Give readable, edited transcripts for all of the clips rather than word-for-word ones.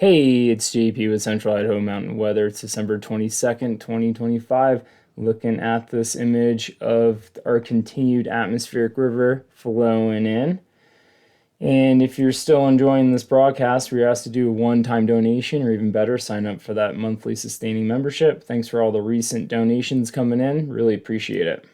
Hey, it's JP with Central Idaho Mountain Weather. It's December 22nd, 2025. Looking at this image of our continued atmospheric river flowing in. And if you're still enjoying this broadcast, we're asked to do a one-time donation, or even better, sign up for that monthly sustaining membership. Thanks for all the recent donations coming in. Really appreciate it.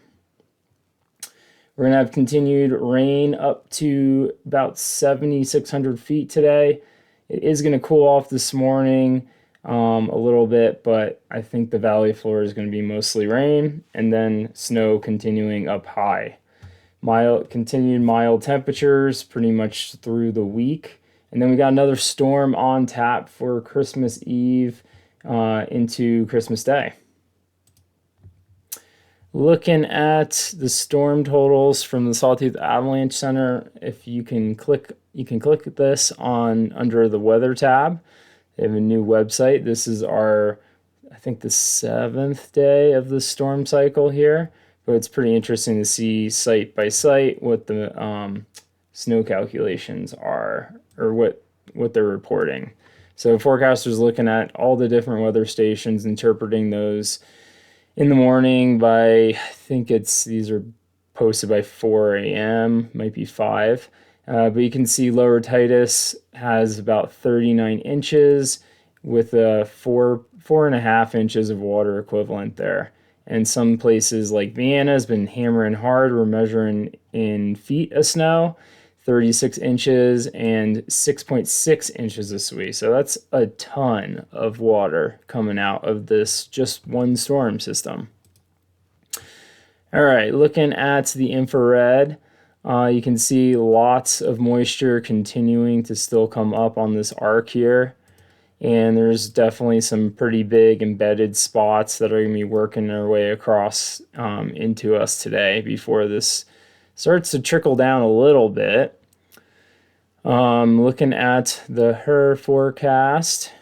We're going to have continued rain up to about 7,600 feet today. It is going to cool off this morning a little bit, but I think the valley floor is going to be mostly rain and then snow continuing up high. Continued mild temperatures pretty much through the week. And then we got another storm on tap for Christmas Eve into Christmas Day. Looking at the storm totals from the Sawtooth Avalanche Center, if you can click this on under the weather tab. They have a new website. This is I think the 7th day of the storm cycle here, but it's pretty interesting to see site by site what the snow calculations are, or what they're reporting. So forecasters looking at all the different weather stations, interpreting those in the morning by, I think these are posted by 4 a.m., might be 5. But you can see Lower Titus has about 39 inches with a 4.5 inches of water equivalent there. And some places like Vienna has been hammering hard. We're measuring in feet of snow, 36 inches and 6.6 inches this week. So that's a ton of water coming out of this just one storm system. All right, looking at the infrared, you can see lots of moisture continuing to still come up on this arc here. And there's definitely some pretty big embedded spots that are going to be working their way across into us today before this starts to trickle down a little bit. Looking at the HRRR forecast,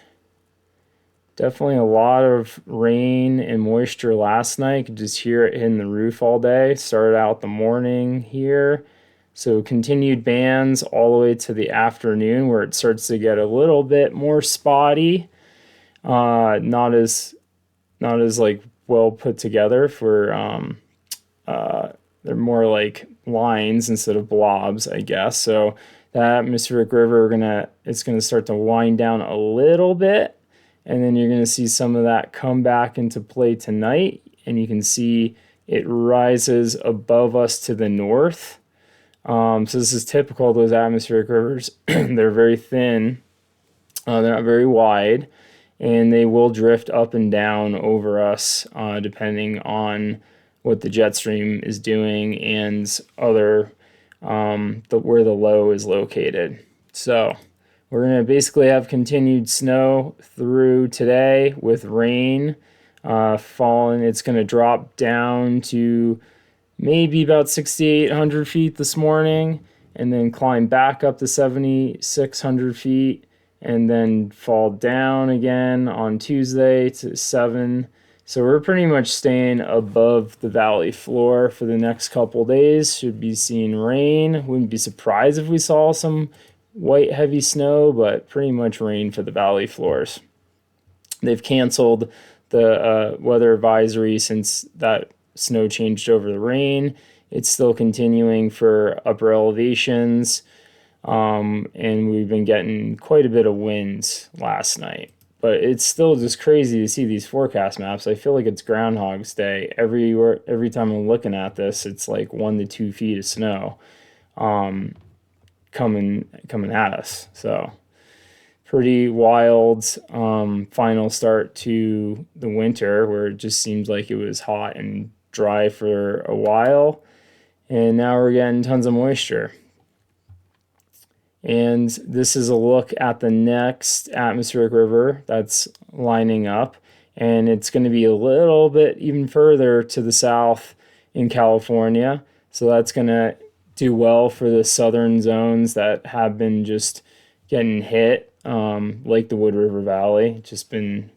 definitely a lot of rain and moisture last night. You could just hear it hitting the roof all day. Started out the morning here. So continued bands all the way to the afternoon where it starts to get a little bit more spotty. Not as like well put together for they're more like lines instead of blobs, I guess. So the atmospheric river it's gonna start to wind down a little bit, and then you're gonna see some of that come back into play tonight, and you can see it rises above us to the north. So this is typical of those atmospheric rivers. They're very thin, they're not very wide, and they will drift up and down over us depending on what the jet stream is doing and other where the low is located. So we're going to basically have continued snow through today with rain falling. It's going to drop down to maybe about 6,800 feet this morning, and then climb back up to 7,600 feet, and then fall down again on Tuesday to 7. So we're pretty much staying above the valley floor for the next couple days. Should be seeing rain. Wouldn't be surprised if we saw some white heavy snow, but pretty much rain for the valley floors. They've canceled the weather advisory since that snow changed over the rain. It's still continuing for upper elevations, and we've been getting quite a bit of winds last night. But it's still just crazy to see these forecast maps. I feel like it's Groundhog's Day. Every time I'm looking at this, it's like 1 to 2 feet of snow coming at us. So pretty wild final start to the winter, where it just seems like it was hot and dry for a while, and now we're getting tons of moisture. And this is a look at the next atmospheric river that's lining up, and it's going to be a little bit even further to the south in California. So that's going to do well for the southern zones that have been just getting hit, like the Wood River Valley.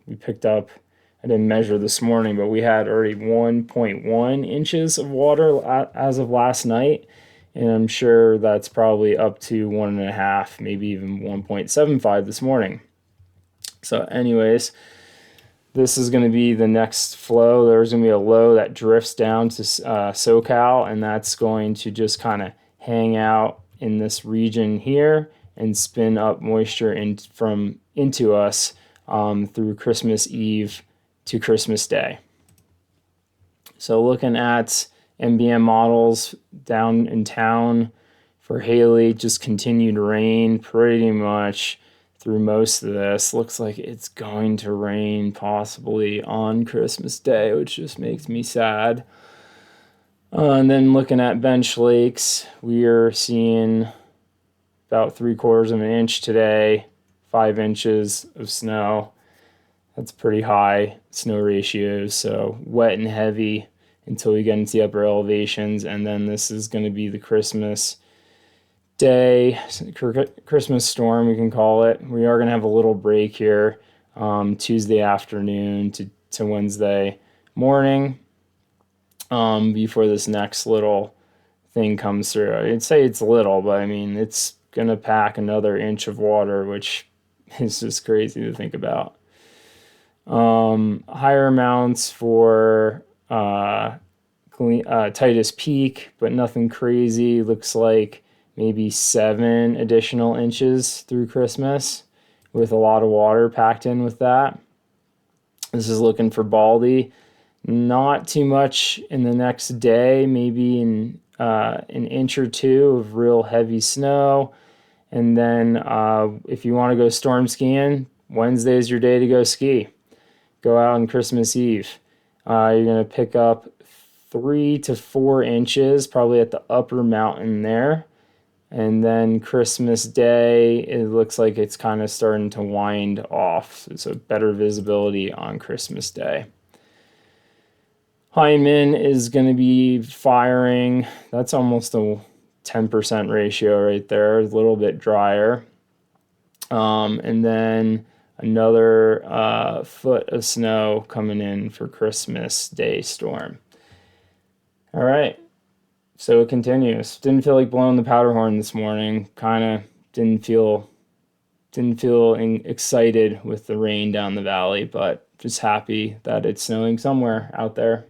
We picked up, I didn't measure this morning, but we had already 1.1 inches of water as of last night. And I'm sure that's probably up to 1.5, maybe even 1.75 this morning. So anyways, this is going to be the next flow. There's going to be a low that drifts down to SoCal, and that's going to just kind of hang out in this region here and spin up moisture into us through Christmas Eve to Christmas Day. So looking at MBM models down in town for Haley, just continued rain pretty much through most of this. Looks like it's going to rain possibly on Christmas Day, which just makes me sad. And then looking at bench lakes, we are seeing about 3/4 of an inch today, 5 inches of snow. That's pretty high snow ratios, so wet and heavy until we get into the upper elevations. And then this is going to be the Christmas Day, Christmas storm, we can call it. We are going to have a little break here Tuesday afternoon to Wednesday morning before this next little thing comes through. I'd say it's little, but I mean, it's going to pack another inch of water, which is just crazy to think about. Higher amounts for Titus Peak, but nothing crazy. Looks like maybe 7 additional inches through Christmas with a lot of water packed in with that. This is looking for Baldy. Not too much in the next day, maybe an inch or two of real heavy snow. And then if you want to go storm skiing, Wednesday is your day to go ski. Go out on Christmas Eve. You're going to pick up 3 to 4 inches, probably at the upper mountain there. And then Christmas Day, it looks like it's kind of starting to wind off. So better visibility on Christmas Day. Hyman is going to be firing. That's almost a 10% ratio right there, a little bit drier. And then another foot of snow coming in for Christmas Day storm. All right. So it continues. Didn't feel like blowing the powder horn this morning. Kind of didn't feel excited with the rain down the valley, but just happy that it's snowing somewhere out there.